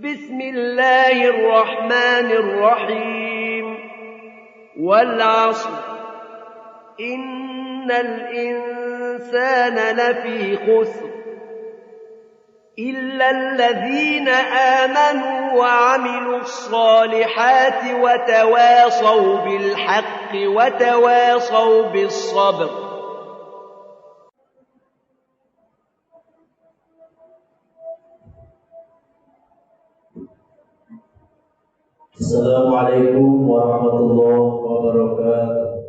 بسم الله الرحمن الرحيم والعصر إن الإنسان لفي خسر إلا الذين آمنوا وعملوا الصالحات وتواصوا بالحق وتواصوا بالصبر. Assalamualaikum warahmatullahi wabarakatuh.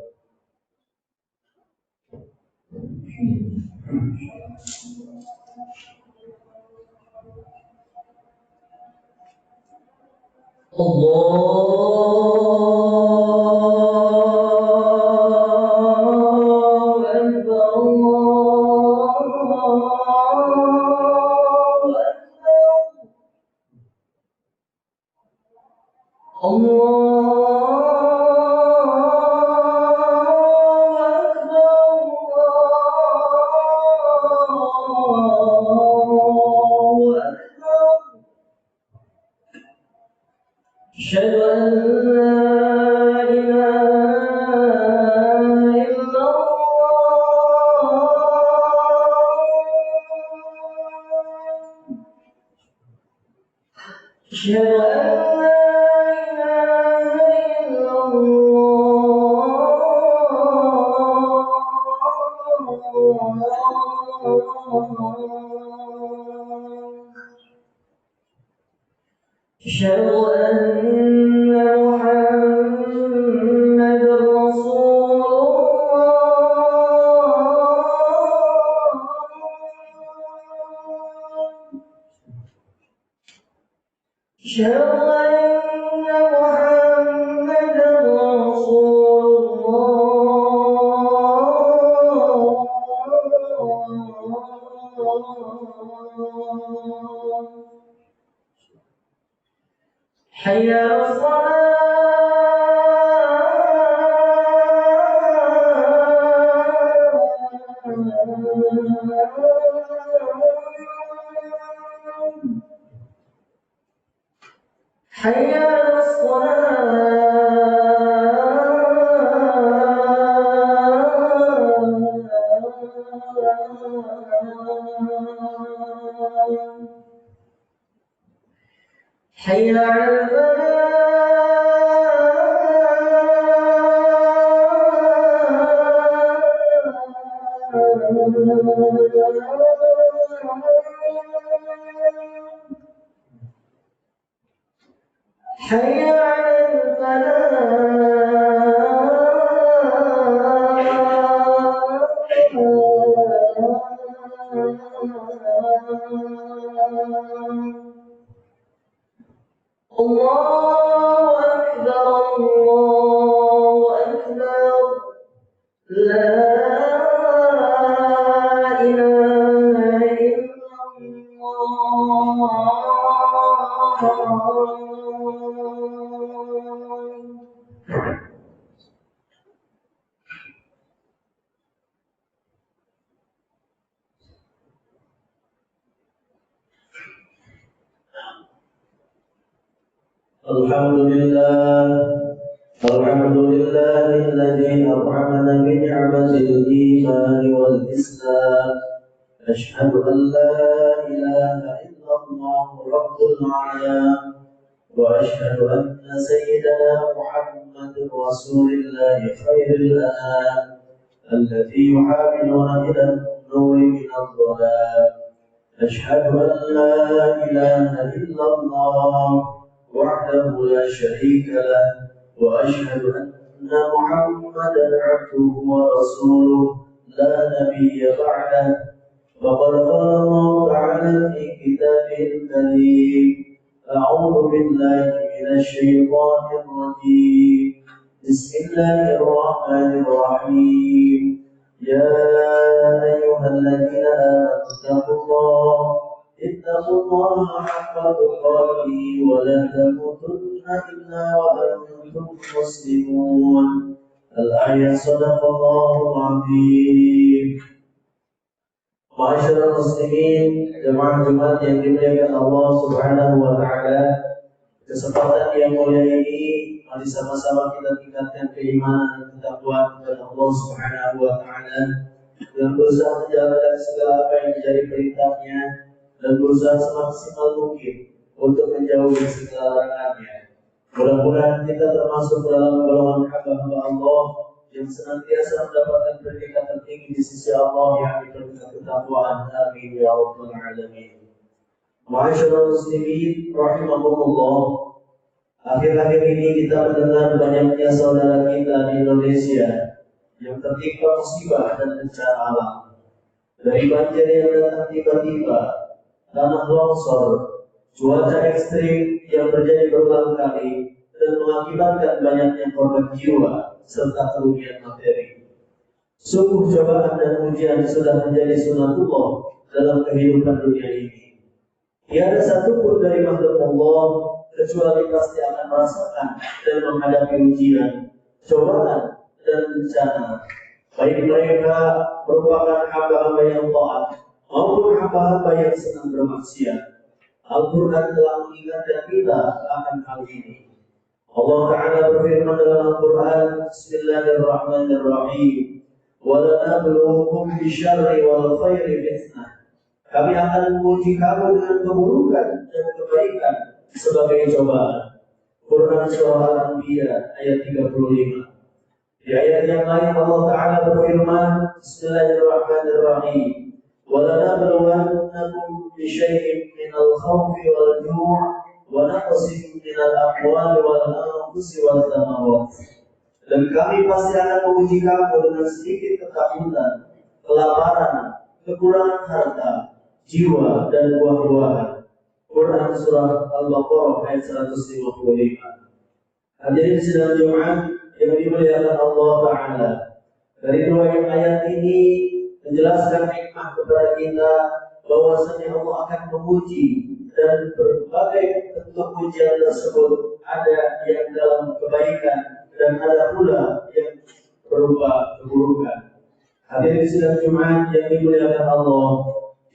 Allahu Akbar, Allahu أشهد أن محمد رسول الله. أشهد أن محمد رسول الله. حي على حي على حي على حي على الله أكبر، الله أكبر، لا إله إلا الله. الحمد لله الذي أنعمنا بنعمة الإيمان والإسلام. أشهد أن لا إله إلا الله رب العالمين، وأشهد أن سيدنا محمد رسول الله خير الأنام الذي يحاملنا إلى النور من الظلام. أشهد أن لا إله إلا الله وحده لا شريك له، وأشهد أن محمدا عبده ورسوله لا نبي بعده. فقد قال الله تعالى في كتابه الكريم: أعوذ بالله من الشيطان الرجيم، بسم الله الرحمن الرحيم. يا أيها الذين آمنوا اتقوا الله حق تقاته ولا تموتن إلا وأنتم مسلمون. الآية. صدق الله العظيم. Ma'asyiral muslimin, jemaah Jumat yang dimuliakan Allah Subhanahu wa taala. Kesempatan yang mulia ini mari sama-sama kita tingkatkan keimanan dan ketakwaan kepada Allah Subhanahu wa taala dan berusaha menjalankan segala apa yang menjadi perintahnya dan berusaha semaksimal mungkin untuk menjauhi segala larangannya. Mudah-mudahan kita termasuk dalam golongan hamba-hamba Allah yang senantiasa mendapatkan predikat tertinggi di sisi Allah, yakni predikat ketakwaan. Amin ya rabbal alamin. Ma'asyiral muslimin rahimakumullah. Akhir-akhir ini kita mendengar banyaknya saudara kita di Indonesia yang tertimpa musibah dan bencana alam. Dari banjir yang datang tiba-tiba, tanah longsor, cuaca ekstrim yang terjadi berulang kali dan mengakibatkan banyaknya korban jiwa serta kerugian materi. Sungguh cobaan dan ujian sudah menjadi sunatullah dalam kehidupan dunia ini. Tiada satupun dari makhluk Allah kecuali pasti akan merasakan dan menghadapi ujian, cobaan dan bencana. Baik mereka merupakan hamba-hamba yang taat maupun hamba-hamba yang senang bermaksiat. Al-Quran telah mengingatkan kita akan hal ini. Allah Ta'ala berfirman dalam Al-Quran, Bismillahirrahmanirrahim, وَلَنَبْلُوكُمْ بِالشَّرِّ وَالْخَيْرِ فِتْنَةً. Kami akan menguji kamu dengan keburukan dan kebaikan sebagai cobaan. Quran Surah Al-Anbiya ayat 35. Di ayat yang lain Allah Ta'ala berfirman, Bismillahirrahmanirrahim, وَلَنَبْلُوَنَّكُمْ بِشَيْءٍ مِنَ الْخَوْفِ وَالْجُوعِ وَنَقْصٍ مِنَ الْأَمْوَالِ وَالْأَنفُسِ وَالثَّمَرَاتِ. Dan kami pasti akan menguji kamu dengan sedikit ketakutan, kelaparan, kekurangan harta, jiwa dan buah-buahan. Quran Surah Al-Baqarah ayat 155. Hadirin sidang Jumat yang dimuliakan Allah Ta'ala, dari dua ayat ini menjelaskan hikmah kepada kita bahwasanya Allah akan menguji dan berbagai bentuk ujian tersebut ada yang dalam kebaikan dan ada pula yang berupa keburukan. Hadirin sidang Jumat yang dimuliakan Allah,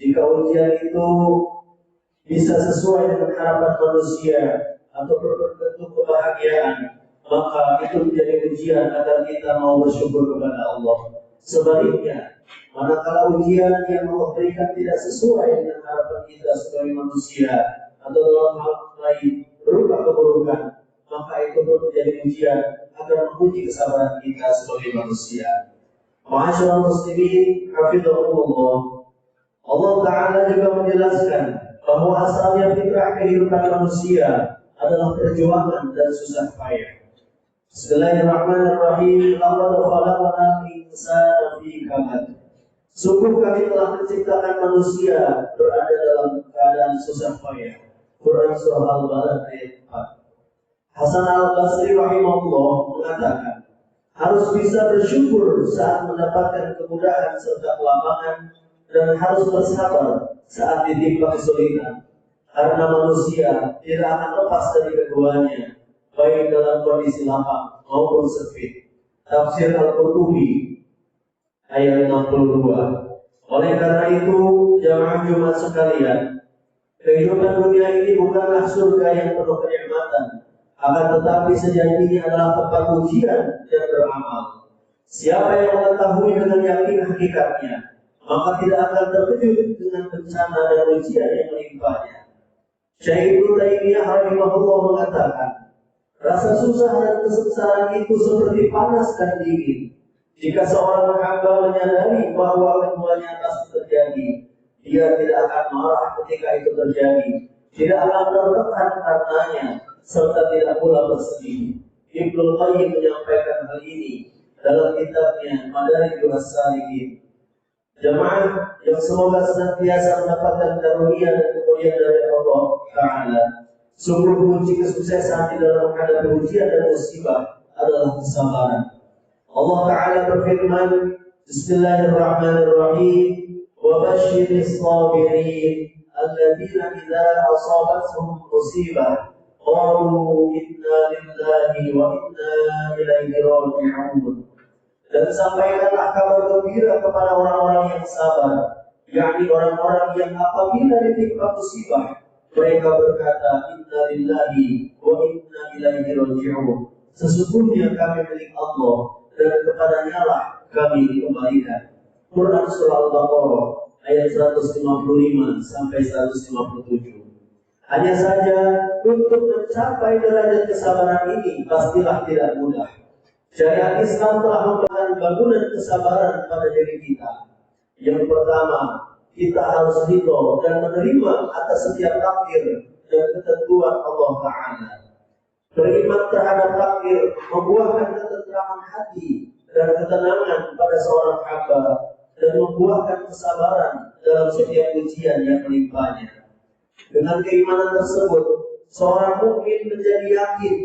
jika ujian itu bisa sesuai dengan harapan manusia atau berbentuk kebahagiaan, maka itu menjadi ujian agar kita mau bersyukur kepada Allah. Sebaliknya, manakala ujian yang Allah berikan tidak sesuai dengan harapan kita sebagai manusia atau dalam hal lain berupa keburukan, maka itu pun menjadi ujian agar menguji kesabaran kita sebagai manusia. Ma'asyiral muslimin, hafizahumullah. Allah Ta'ala juga menjelaskan bahwa asalnya fitrah kehidupan manusia adalah perjuangan dan susah payah. Bismillahirrahmanirrahim. Laqad khalaqnal insana fi kabad. Sungguh kami telah menciptakan manusia berada dalam keadaan susah payah. Quran Surah Al-Balad ayat 4. Hasan Al-Basri rahimahullah mengatakan, harus bisa bersyukur saat mendapatkan kemudahan serta kelapangan dan harus bersabar saat ditimpa kesulitan. Karena manusia tidak akan lepas dari keduanya, baik dalam kondisi lapang maupun sempit. Tafsir Al-Qurtubi ayat 62. Oleh karena itu, jamaah Jumat sekalian, kehidupan dunia ini bukanlah surga yang penuh kenikmatan, akan tetapi sejatinya adalah tempat ujian dan beramal. Siapa yang mengetahui dengan yakin hakikatnya, maka tidak akan terkejut dengan bencana dan ujian yang menimpanya. Syekh Ibnu Taimiyah rahimahullah mengatakan, rasa susah dan kesengsaraan itu seperti panas dan dingin. Jika seorang hamba menyadari bahwa keduanya pasti terjadi, dia tidak akan marah ketika itu terjadi, tidak akan tertekan karenanya, serta tidak pula bersedih. Ibnu Qayyim menyampaikan hal ini dalam kitabnya Madarijus Salikin. Jamaah yang semoga senantiasa mendapatkan karunia dan kemuliaan dari Allah Ta'ala, sungguh kunci kesuksesan di dalam menghadapi ujian dan musibah adalah kesabaran. Allah Ta'ala berfirman, Bismillahirrahmanirrahim, wa basyiris sabirin alladzina idza asabatuhum musibah qalu inna lillahi wa inna ilaihi raji'un. Dan sampaikanlah kabar gembira kepada orang-orang yang sabar, yakni orang-orang yang apabila ditimpa musibah, mereka berkata, Inna lillahi wa inna ilaihi raji'un. Sesungguhnya kami milik Allah dan kepadanya lah kami dikembalikan. Quran Surah Al-Baqarah ayat 155 sampai 157. Hanya saja untuk mencapai derajat kesabaran ini pastilah tidak mudah. Syariat Islam telah memberikan bangunan kesabaran pada diri kita. Yang pertama, kita harus ridho dan menerima atas setiap takdir dan ketentuan Allah Ta'ala. Beriman terhadap takdir membuahkan ketentraman hati dan ketenangan pada seorang hamba dan membuahkan kesabaran dalam setiap ujian yang menimpanya. Dengan keimanan tersebut, seorang mukmin menjadi yakin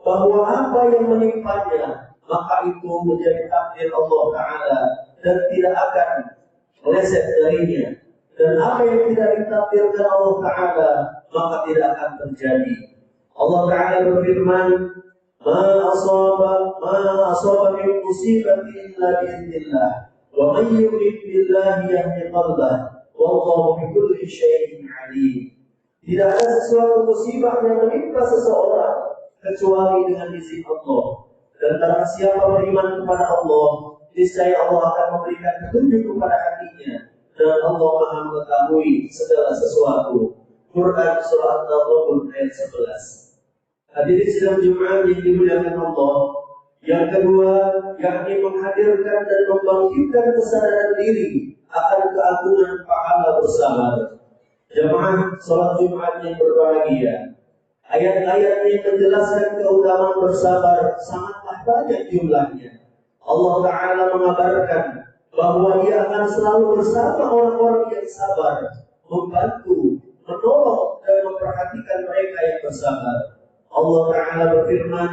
bahwa apa yang menimpanya, maka itu menjadi takdir Allah Ta'ala dan tidak akan meleset darinya. Dan apa yang tidak ditakdirkan Allah Ta'ala, maka tidak akan terjadi. Allah Ta'ala berfirman, Ma asaba min musibatin illa bi'idznillah, wa man yu'min billahi yahdi qalbah, wallahu bikulli syai'in alim. Tidak ada sesuatu musibah yang menimpa seseorang kecuali dengan izin Allah. Dan barang siapa beriman kepada Allah, niscaya Allah akan memberikan petunjuk kepada hatinya. Dan Allah Maha mengetahui segala sesuatu. Quran Surah At-Taghabun ayat 11. Hadirin sidang Jumat yang dimuliakan Allah. Yang kedua, yakni menghadirkan dan membangkitkan kesadaran diri akan keagungan pahala bersabar. Jamaah sholat Jumat yang berbahagia, ayat-ayat yang menjelaskan keutamaan bersabar sangatlah banyak jumlahnya. Allah Ta'ala mengabarkan bahwa Ia akan selalu bersama orang-orang yang sabar, membantu, menolong dan memperhatikan mereka yang bersabar. Allah Ta'ala berfirman,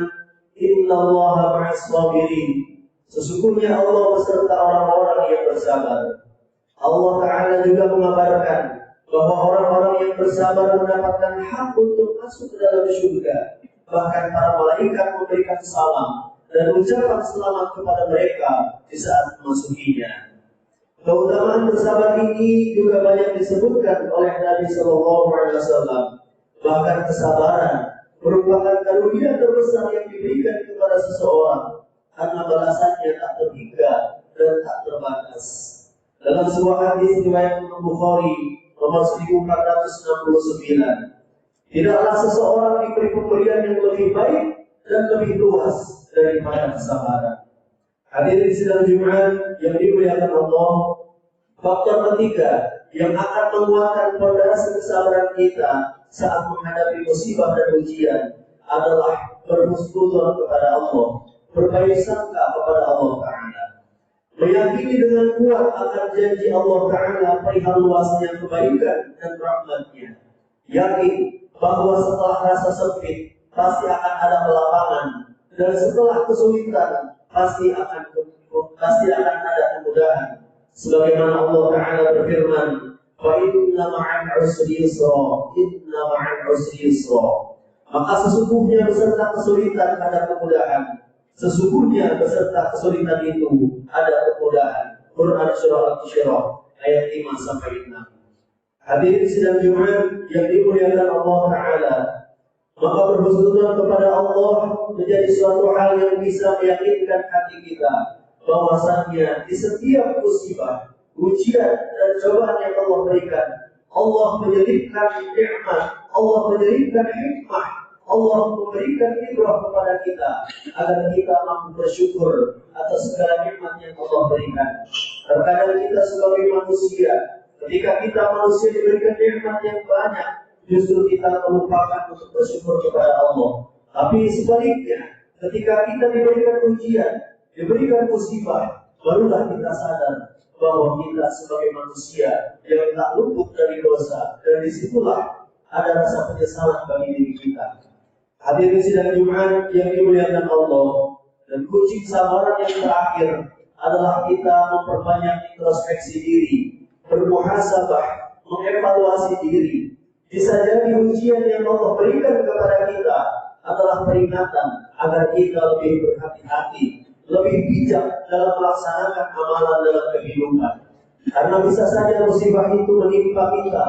Inna Allaha ma'as sabirin. Sesungguhnya Allah beserta orang-orang yang bersabar. Allah Ta'ala juga mengabarkan bahwa orang-orang yang bersabar mendapatkan hak untuk masuk ke dalam surga. Bahkan para malaikat memberikan salam dan ucapan selamat kepada mereka di saat memasukinya. Keutamaan bersabar ini juga banyak disebutkan oleh Nabi Sallallahu Alaihi Wasallam. Bahkan kesabaran merupakan karunia terbesar yang diberikan kepada seseorang karena balasannya tak terhingga dan tak terbatas. Dalam sebuah hadis riwayat Imam Bukhari nomor 1469, tidaklah seseorang diberi pemberian yang lebih baik dan lebih luas daripada kesabaran. Hadirin sidang Jumat yang dimuliakan Allah, faktor ketiga yang akan menguatkan fondasi kesabaran kita saat menghadapi musibah dan ujian adalah berhusnudzon kepada Allah, berbaik sangka kepada Allah Ta'ala. Meyakini dengan kuat akan janji Allah Ta'ala perihal luasnya kebaikan dan rahmatnya. Yakin bahwa setelah rasa sempit pasti akan ada kelapangan, dan setelah kesulitan pasti akan ada kemudahan. Sebagaimana Allah Ta'ala berfirman, Fa inna ma'al usri yusra, inna ma'al usri yusra. Maka sesungguhnya beserta kesulitan ada kemudahan. Sesungguhnya beserta kesulitan itu ada kemudahan. Quran Surah Al-Shirah ayat 5 sampai 6. Hadirin sidang Jumat yang dimuliakan Allah Ta'ala, maka berhusnudzon kepada Allah menjadi suatu hal yang bisa meyakinkan hati kita bahwasannya di setiap musibah, ujian dan cobaan yang Allah berikan, Allah menyelipkan nikmat, Allah menyelipkan hikmah, Allah memberikan ibrah kepada kita agar kita mampu bersyukur atas segala nikmat yang Allah berikan. Terkadang kita sebagai manusia, ketika kita manusia diberikan nikmat yang banyak, justru kita melupakan untuk bersyukur kepada Allah. Tapi sebaliknya, ketika kita diberikan ujian, diberikan musibah, barulah kita sadar bahwa kita sebagai manusia yang tak luput dari dosa, dan disitulah ada rasa penyesalan bagi diri kita. Hadirin sidang Jumat yang dimuliakan Allah, dan kunci kesabaran yang terakhir adalah kita memperbanyak introspeksi diri, bermuhasabah, mengevaluasi diri. Bisa jadi ujian yang Allah berikan kepada kita adalah peringatan agar kita lebih berhati-hati, lebih bijak dalam melaksanakan amalan dalam kehidupan. Karena bisa saja musibah itu menimpa kita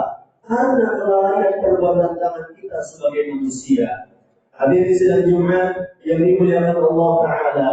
karena kelalaian perbuatan tangan kita sebagai manusia. Hadirin sidang Jumat yang dimuliakan Allah Ta'ala,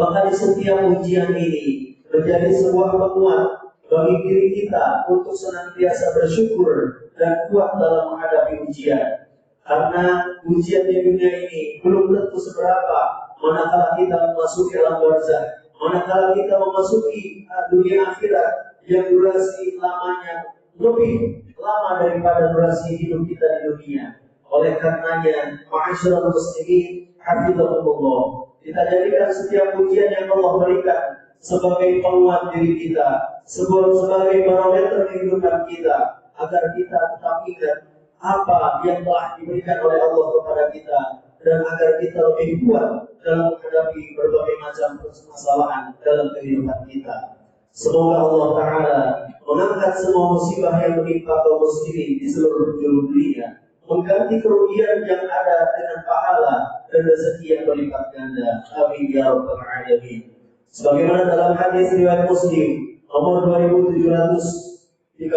maka di setiap ujian ini menjadi sebuah penguat bagi diri kita untuk senantiasa bersyukur dan kuat dalam menghadapi ujian. Karena ujian di dunia ini belum tentu seberapa manakala kita memasuki alam barzakh, manakala kita memasuki dunia akhirat yang durasi lamanya lebih lama daripada durasi hidup kita di dunia. Oleh karenanya, ma'asyiral muslimin, hafizakumullah, kita jadikan setiap ujian yang Allah berikan sebagai penguat diri kita, sebagai barometer kehidupan kita, agar kita tetap ingat apa yang telah diberikan oleh Allah kepada kita, dan agar kita lebih kuat dalam menghadapi berbagai macam permasalahan dalam kehidupan kita. Semoga Allah Ta'ala mengangkat semua musibah yang menimpa kaum muslimin di seluruh penjuru dunia, mengganti kerugian yang ada dengan pahala dan rezeki yang berlipat ganda. Amin ya rabbal alamin. Sebagaimana dalam hadis riwayat Muslim nomor 2739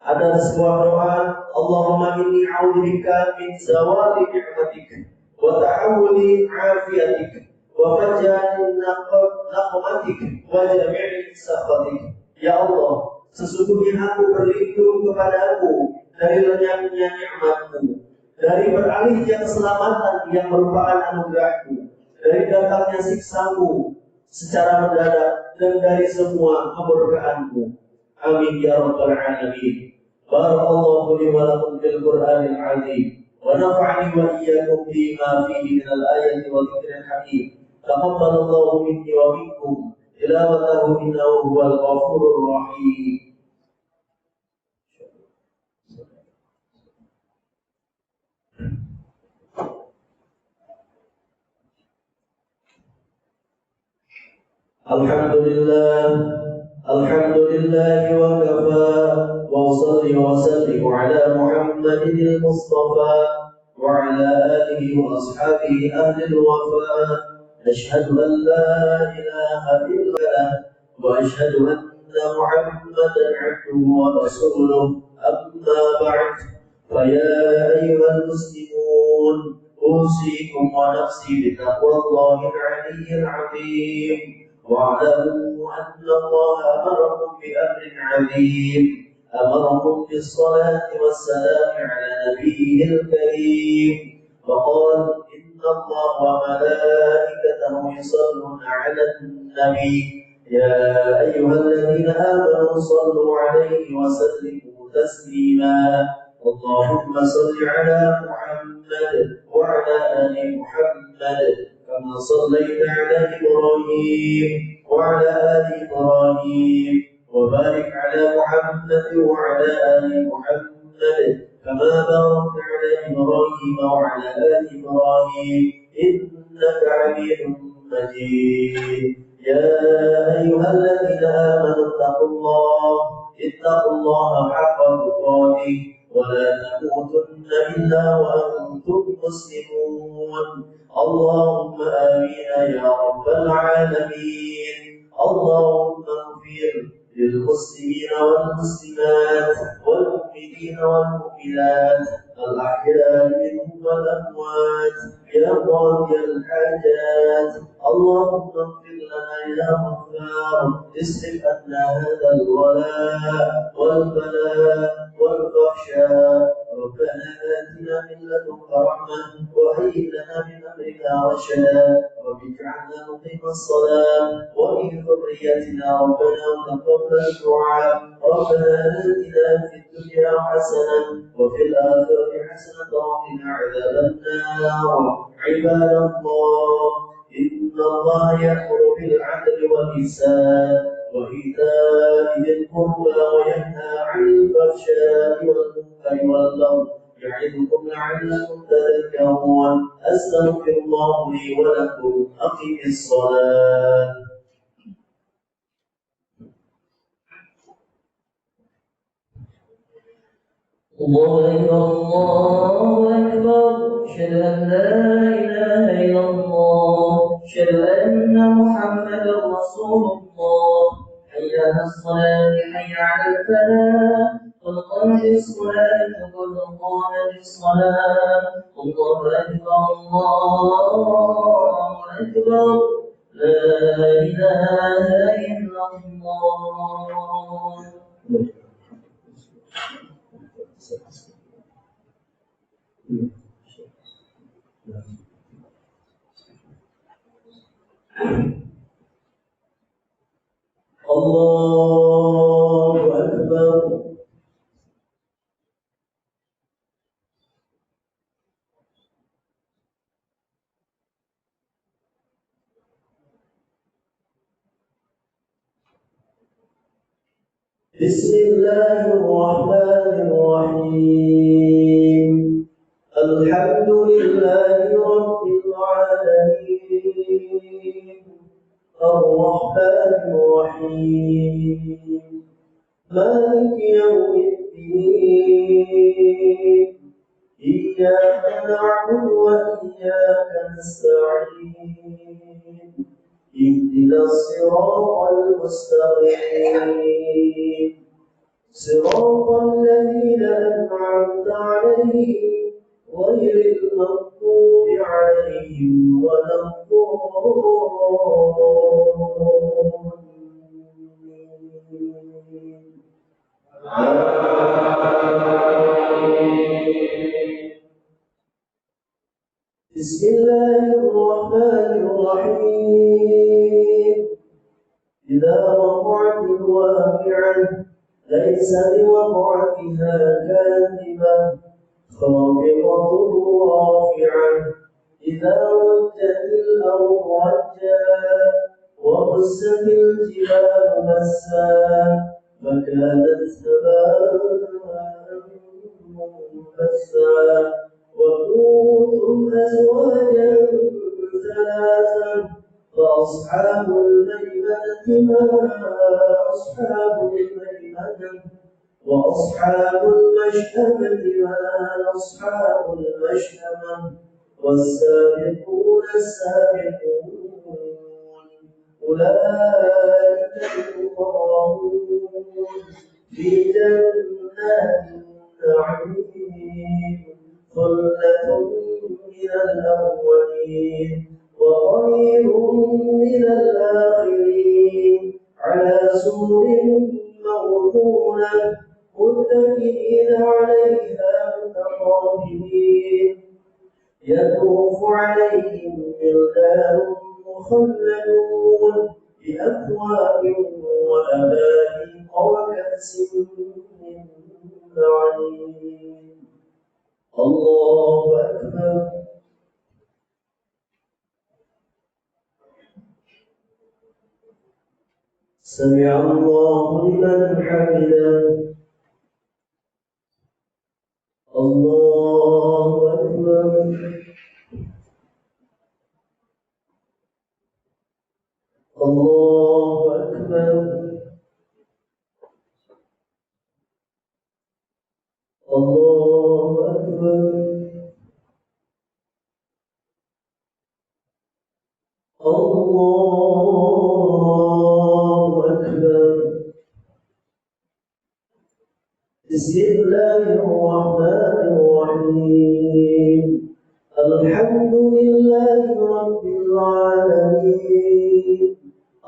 ada sebuah doa, Allahumma inni a'udzubika min zawali ni'matik wa tahawuli 'afiyatik wa faja'in naqmatik wa jami'i sakhatik. Ya Allah, sesungguhnya aku berlindung kepadamu dari lenyapnya nikmat-Mu, dari beralihnya keselamatan yang merupakan anugerah-Mu, dari datangnya siksa-Mu secara mendadak, dan dari semua kemurkaan-Mu. Amin ya rabbal alamin. Barakallahu li wa lakum fil Qur'anil azim wa nafa'ani wa iyyakum bima fihi min al-ayati wa dhikril hakim. Taqabbalallahu minni wa minkum tilawatahu innahu huwal ghafurur rahim. Alhamdulillah wa kafa wa usalli wa sallim ala Muhammadin al-Mustafa wa ala alihi wa ashabihi ahli al-wafa. Ashhadu an la ilaha illallah wa ashhadu anna Muhammadan abduhu wa rasuluh. Amma ba'd, fa ya ayyuhal muslimun, أوصيكم ونفسي بتقوى الله العلي العظيم. واعلموا أن الله أمركم بأمر عظيم، أمركم بالصلاة والسلام على نبيه الكريم، فقال إن الله وملائكته يصلون على النبي يا أيها الذين آمنوا صلوا عليه وسلموا تسليما. اللهم صل على محمد وعلى آل محمد كما صليت على إبراهيم وعلى آل إبراهيم، وبارك على محمد وعلى آل محمد كما باركت على إبراهيم وعلى آل إبراهيم إنك حميد مجيد. يا أيها الذين آمنوا اتقوا الله حق تقاته ولا تموتن إلا وأنتم مسلمون. اللهم آمين يا رب العالمين. اللهم اغفر للمسلمين والمسلمات والمؤمنين والمؤمنات الأحياء منهم والأموات يا قاضي الحاجات. اللهم اغفر لنا يا غفار، اصرف عنا هذا الولاء والبلاء والفحشاء. ربنا آتنا من لدنك رحمة وهيئ لنا من أمرنا رشدا، رب اجعلنا مقيم الصلاة ومن ذريتنا ربنا وتقبل الدعاء. ربنا آتنا في الدنيا حسنة وفي الآخرة حسنة وقنا عذاب النار. عباد الله، إن الله يأمر بالعدل والإحسان وإيتاء ذي القربى وينهى عن الفحشاء والمنكر والبغي يعظكم لعلكم تذكرون. أستغفر الله لي ولكم. أقم الصلاة. الله أكبر الله أكبر، أشهد أن لا إله إلا الله، أشهد أن محمدا رسول الله. حي على للصلاة الله أكبر الله أكبر لا إله إلا الله. الله أكبر. بسم الله الرحمن الرحيم. الحمد لله رب العالمين الرحمن الرحيم مالك يوم الدين إياك نعبد وإياك نستعين اهدنا الصراط المستقيم صراط الذين أنعمت عليهم غير المغضوب عليهم ولا الضالين. بسم الله الرحمن الرحيم. إذا وقعت الواقعة ليس لوقعتها كاذبة خافضة رافعة إذا رجت الأرض رجا وبست الجبال بسا فكانت هباء منبثا وكنتم أزواجا ثلاثا فأصحاب الميمنة ما أصحاب الميمنة وأصحاب المشأمة ما أصحاب المشأمة والسابقون السابقون أولئك المقربون في جنات النعيم ثلة من الأولين وقليل من الآخرين على سرر موضونة متكئين عليها متقابلين يطوف عليهم ولدان مخلدون بأكواب وأباريق وكأس من معين. الله أكبر. سمع الله لمن حمده. الله أكبر. الله أكبر. الله أكبر. الله أكبر. بسم الله الرحمن الرحيم. الحمد لله رب العالمين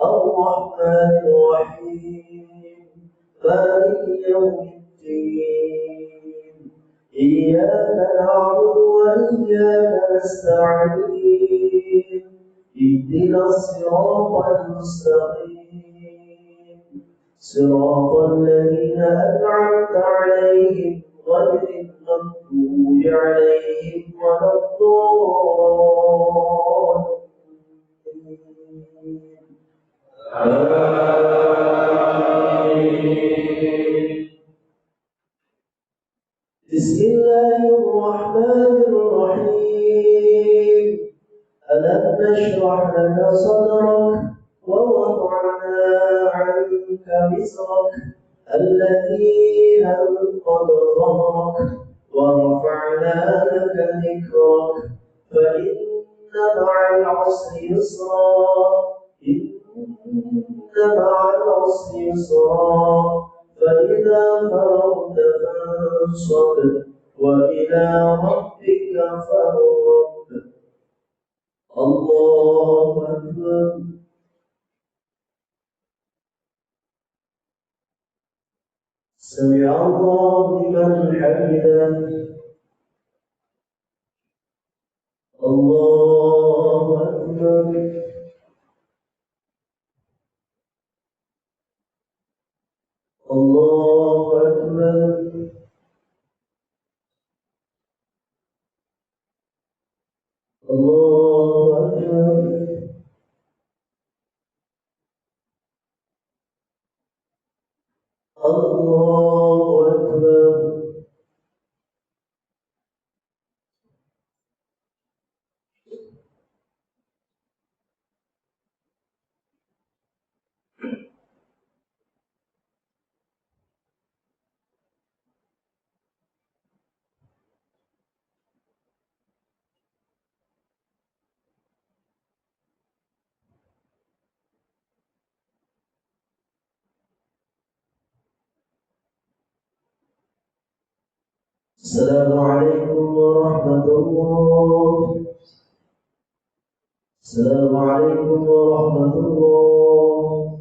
الرحمن الرحيم مالك يوم الدين إياك نعبد وإياك نستعين اهدنا الصراط المستقيم صراط الذين أنعمت عليهم غير المغضوب عليهم ولا الضالين. بسم الله الرحمن الرحيم. ألم نشرح لك صدرك ووضعنا عنك وزرك التي أنقض ظهرك ورفعنا لك ذكرك فإن مع العسر يسرا إن مع العسر يسرا فإذا فرغت فانصب وإلى ربك فارغب. الله أكبر. سمع الله لمن حمده. الله أكبر. الله أكبر. الله أكبر. الله أكبر. السلام عليكم ورحمة الله. السلام عليكم ورحمة الله.